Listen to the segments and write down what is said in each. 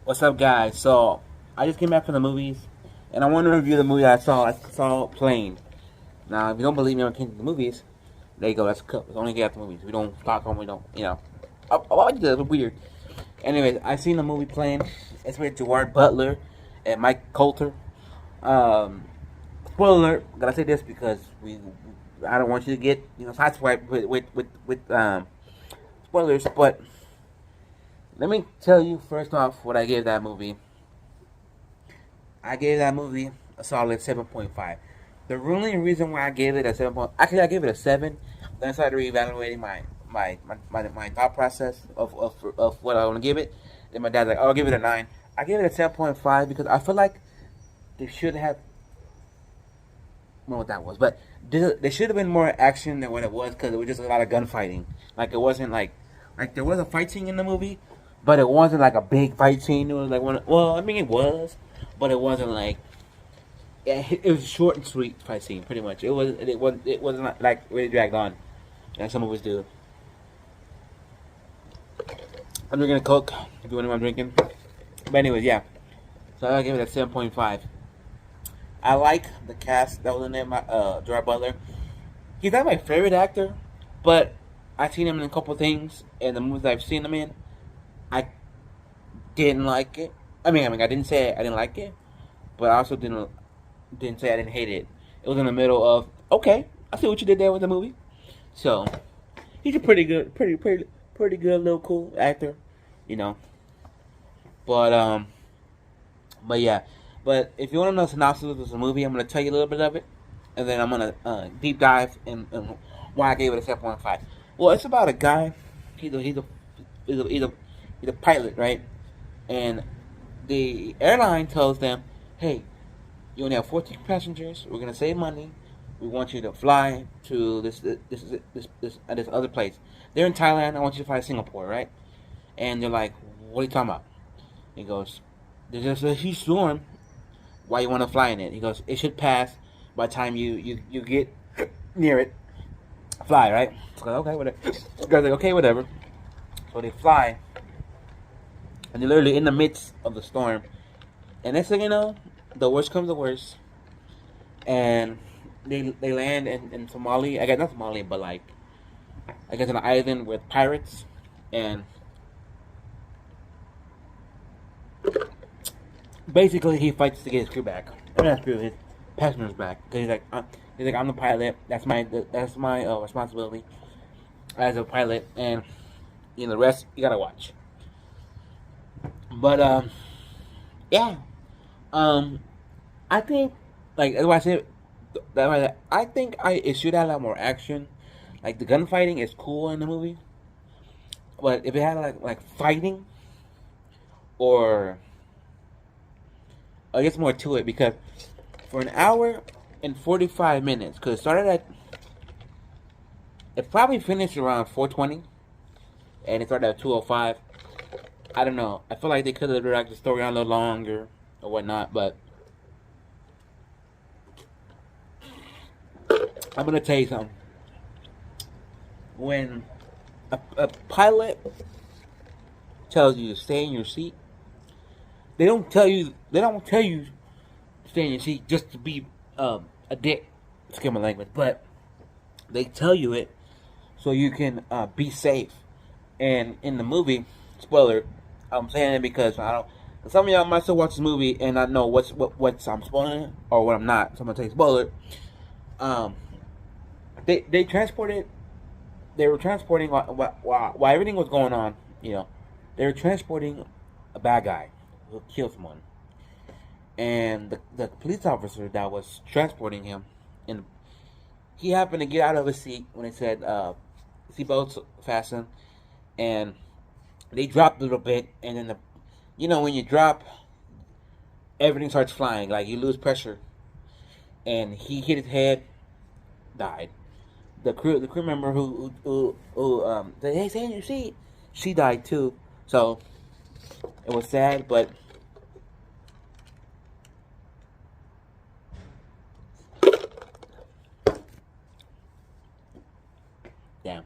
What's up, guys? So I just came back from the movies, and I want to review the movie I saw. I saw Plane. Now, if you don't believe me when it came to the movies, there you go. That's cool. It's only get the movies. We don't talk on. We don't. Why would you do that? It's weird. Anyways, I seen the movie Plane. It's with Gerard Butler and Mike Coulter. Um, Spoiler alert. Gotta say this because I don't want you to get sideswiped with spoilers, but. Let me tell you first off what I gave that movie. I gave that movie a solid 7.5. The only reason why I gave it a 7. Actually, I gave it a 7. Then I started reevaluating my thought process of what I want to give it. Then my dad's like, "Oh, I'll give it a 9." I gave it a 7.5 because I feel like they should have. I don't know what that was, but there should have been more action than what it was because it was just a lot of gunfighting. Like it wasn't like there was a fight scene in the movie, but it wasn't like a big fight scene. It was like one. Well, I mean, it was, but it wasn't like. It was a short and sweet fight scene, pretty much. It wasn't like really dragged on, like some movies do. I'm drinking a Coke. If you want to know what I'm drinking, but anyways, yeah. So I give it a 7.5. I like the cast that was in there. Gerard Butler. He's not my favorite actor, but I've seen him in a couple things, and the movies I've seen him in, I didn't like it. I didn't say I didn't like it, but I also didn't say I didn't hate it. It was in the middle of okay, I see what you did there with the movie. So he's a pretty good little cool actor, you know. But but yeah. But if you want to know the synopsis of the movie, I'm gonna tell you a little bit of it, and then I'm gonna deep dive in why I gave it a 7.5. Well, it's about a guy. He's a he's a he's a, he's a, he's a pilot, right? And the airline tells them, "Hey, you only have 14 passengers. We're gonna save money. We want you to fly to this other place. They're in Thailand. I want you to fly to Singapore, right?" And they're like, "What are you talking about?" He goes, "There's just a huge storm. Why you want to fly in it?" He goes, "It should pass by the time you get near it. Fly, right?" So okay, whatever. The guy's like, "Okay, whatever." So they fly, and they're literally in the midst of the storm. And next thing you know, the worst comes to worst, and they land in Somali. I guess not Somali, but like I guess an island with pirates, and basically he fights to get his crew back. Not crew, his passengers back. Cause he's like, I'm the pilot. That's my responsibility as a pilot, and the rest you gotta watch. But yeah, um, I think like that's why I said I think it should have a lot more action. Like the gunfighting is cool in the movie, but if it had like fighting or I guess more to it because for an hour and 45 minutes, because it probably finished around 4:20 and it started at 2:05. I don't know. I feel like they could have dragged the story on a little longer or whatnot, but I'm gonna tell you something. When a pilot tells you to stay in your seat, they don't tell you to stay in your seat just to be a dick. Excuse my language, but they tell you it so you can be safe. And in the movie, spoiler, I'm saying it because I don't. Some of y'all might still watch this movie and not know what's I'm spoiling or what I'm not. So I'm gonna tell you spoiler. Um, they transported. They were transporting while everything was going on. They were transporting a bad guy who killed someone, and the police officer that was transporting him, and he happened to get out of his seat when it said seatbelts fastened, and they dropped a little bit, and then when you drop, everything starts flying, like you lose pressure, and he hit his head, died. The crew member who said, "Hey, stay in your seat," she died too. So it was sad, but damn,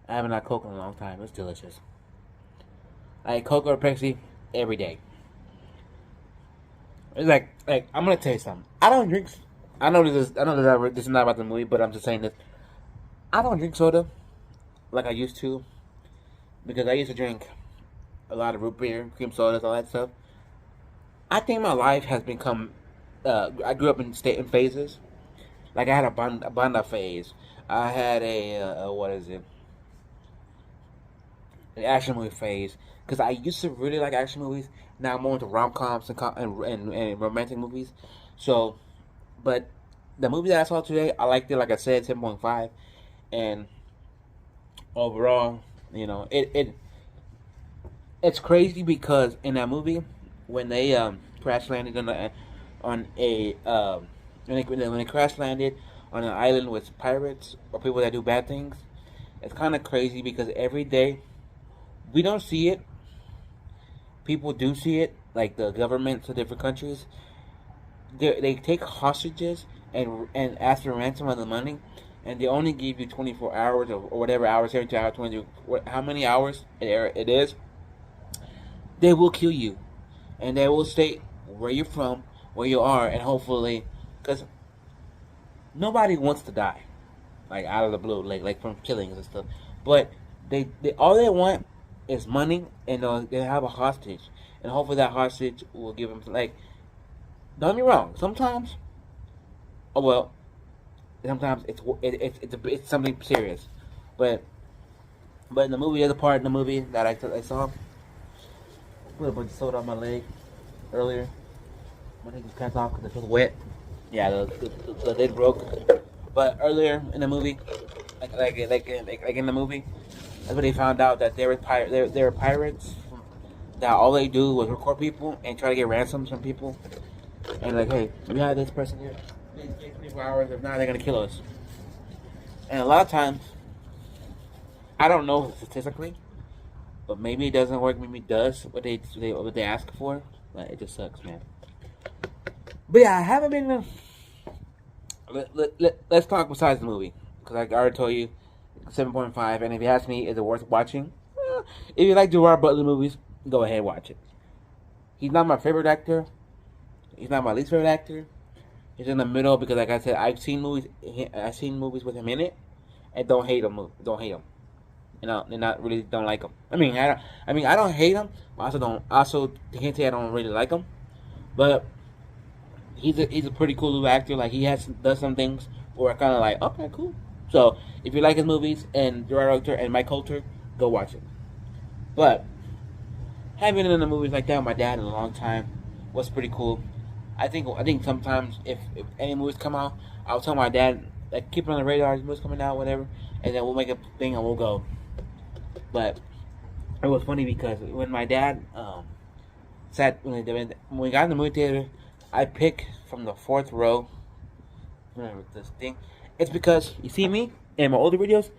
I haven't had Coke in a long time. It's delicious. I eat Coke or Pepsi every day. It's like I'm gonna tell you something. I don't drink. I know this is not about the movie, but I'm just saying this. I don't drink soda like I used to because I used to drink a lot of root beer, cream sodas, all that stuff. I think my life has become. I grew up in phases. Like I had a banda phase. I had a what is it? An action movie phase. Because I used to really like action movies. Now I'm more into rom coms and romantic movies. So, but the movie that I saw today, I liked it. Like I said, 7.5, and overall, it's crazy because in that movie, when they crash landed on a when they crash landed on an island with pirates or people that do bad things, it's kind of crazy because every day we don't see it. People do see it, like the governments of different countries. They take hostages and ask for ransom of the money, and they only give you 24 hours or whatever hours, 72 hours, 20, how many hours it is. They will kill you, and they will state where you're from, where you are, and hopefully, because nobody wants to die, like out of the blue, like from killings and stuff. But they all they want is money, and they have a hostage, and hopefully that hostage will give them like. Don't get me wrong. Sometimes, oh well, sometimes it's something serious, but in the movie, there's a part in the movie that I saw. Put a bunch of soda on my leg earlier. My leg was cut off because it was wet. Yeah, the lid broke. But earlier in the movie, like in the movie, that's when they found out that they were pirates. That all they do was record people and try to get ransoms from people. And like, hey, we have this person here. Please take 24 hours. If not, they're gonna kill us. And a lot of times, I don't know statistically, but maybe it doesn't work. Maybe it does what they ask for. But it just sucks, man. But yeah, I haven't been. Let's talk besides the movie, because I already told you 7.5. And if you ask me, is it worth watching? If you like Gerard Butler movies, go ahead and watch it. He's not my favorite actor. He's not my least favorite actor. He's in the middle because, like I said, I've seen movies with him in it, and don't hate him. Don't hate him. And not really don't like him. I don't hate him. But also can't say I don't really like him. But he's a pretty cool little actor. Like does some things where I kind of like, okay, cool. So if you like his movies and Gerard Butler and Mike Coulter, go watch it. But having been in the movies like that with my dad in a long time was pretty cool. I think sometimes if any movies come out, I'll tell my dad, like, keep it on the radar, movies coming out, whatever, and then we'll make a thing and we'll go. But it was funny because when my dad when we got in the movie theater, I picked from the fourth row. Remember this thing? It's because you see me in my older videos,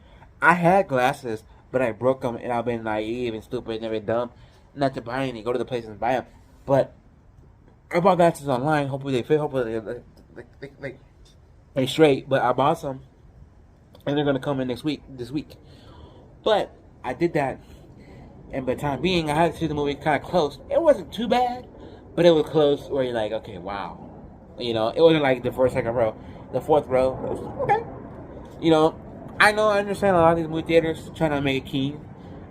I had glasses, but I broke them, and I've been naive and stupid and never dumb, not to buy any. Go to the place and buy them, but I bought glasses online. Hopefully they fit. Hopefully they straight. But I bought some, and they're gonna come in this week. But I did that, and by the time being, I had to see the movie kind of close. It wasn't too bad, but it was close where you're like, okay, wow. It wasn't like the first, second row, the fourth row. It was okay. I understand a lot of these movie theaters trying to make it key,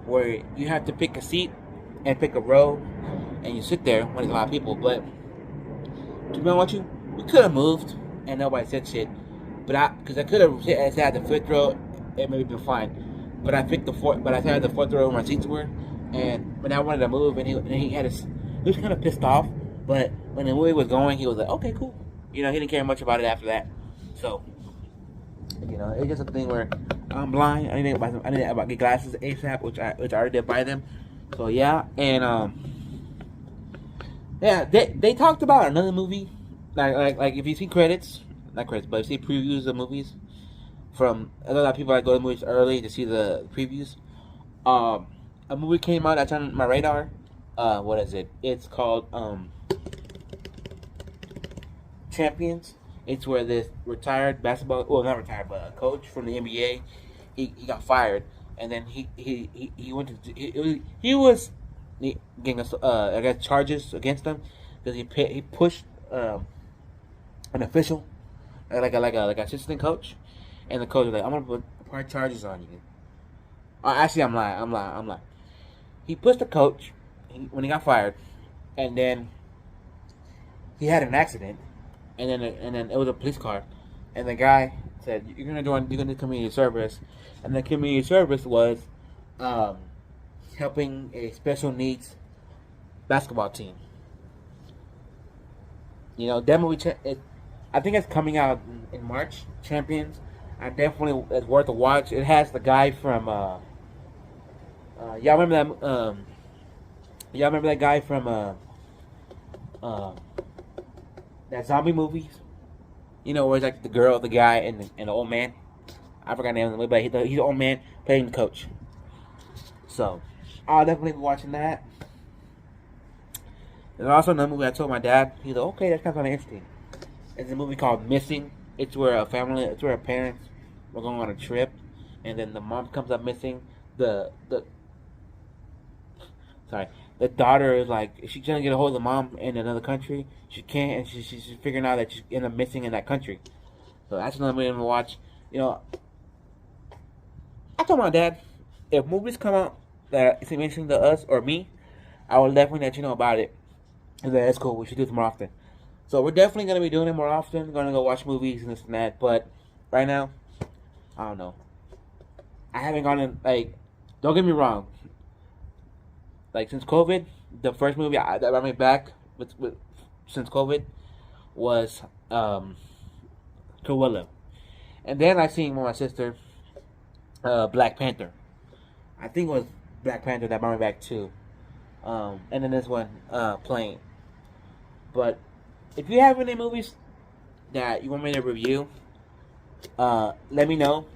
where you have to pick a seat and pick a row, and you sit there when there's a lot of people, but. To be honest with you, we could have moved and nobody said shit. Because I could have sat at the fifth row, it may be fine. But I picked the fourth. But I sat at the fourth row where my seats were, and when I wanted to move, and he was kind of pissed off. But when the movie was going, he was like, okay, cool. He didn't care much about it after that. So, it's just a thing where I'm blind. I need to get glasses ASAP, which I already did buy them. So yeah, and yeah, they talked about another movie, like if you see credits, not credits, but if you see previews of movies from a lot of people that go to movies early to see the previews. A movie came out that's on my radar. What is it? It's called Champions. It's where this retired basketball, well, not retired, but a coach from the NBA, he got fired, and then he went to he was getting I guess charges against him because he pushed an official, like an assistant coach, and the coach was like, "I'm gonna put charges on you." Actually, I'm lying. He pushed the coach when he got fired, and then he had an accident, and then it was a police car, and the guy said, "You're gonna do community service," and the community service was um, helping a special needs basketball team. You know, that movie. I think it's coming out in March. Champions. I definitely it's worth a watch. It has the guy from. Y'all remember that? Y'all remember that guy from uh, that zombie movies? You know, where it's like the girl, the guy, and the old man. I forgot the name of the movie, but he's the old man playing the coach. So, I'll definitely be watching that. There's also another movie I told my dad. He's like, okay, that's kind of interesting. It's a movie called Missing. It's where a parents were going on a trip, and then the mom comes up missing. The daughter is like, she's trying to get a hold of the mom in another country. She can't, and she's figuring out that she's ended up missing in that country. So that's another movie I'm gonna watch. You know, I told my dad, if movies come out that seem interesting to us or me, I will definitely let you know about it. And that's cool. We should do this more often. So we're definitely gonna be doing it more often. We're gonna go watch movies and this and that. But right now, I don't know. I haven't gone in, like, don't get me wrong. Like, since COVID, the first movie that brought me back since COVID was Cruella. And then I seen with my sister Black Panther. I think it was Black Panther that brought me back too. And then this one, Plane. But if you have any movies that you want me to review, let me know.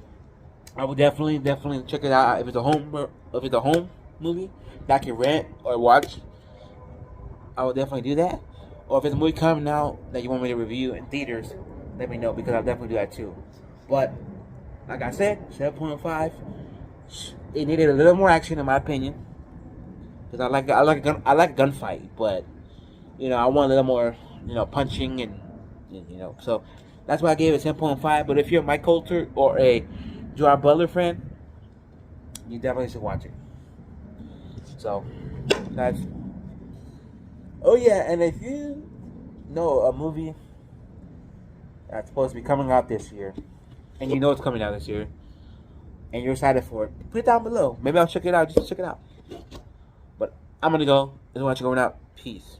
I will definitely check it out. If it's a home movie that I can rent or watch, I will definitely do that. Or if it's a movie coming out that you want me to review in theaters, let me know, because I'll definitely do that too. But like I said, 7.5. It needed a little more action in my opinion, because I like a gunfight, but you know, I want a little more, you know, punching and you know. So that's why I gave it 10.5. But if you're a Mike Coulter or a Gerard Butler fan, you definitely should watch it. So that's. Oh yeah, and if you know a movie that's supposed to be coming out this year, and you know it's coming out this year, and you're excited for it, put it down below. Maybe I'll check it out. Just check it out. But I'm gonna go. This is what you're going out. Peace.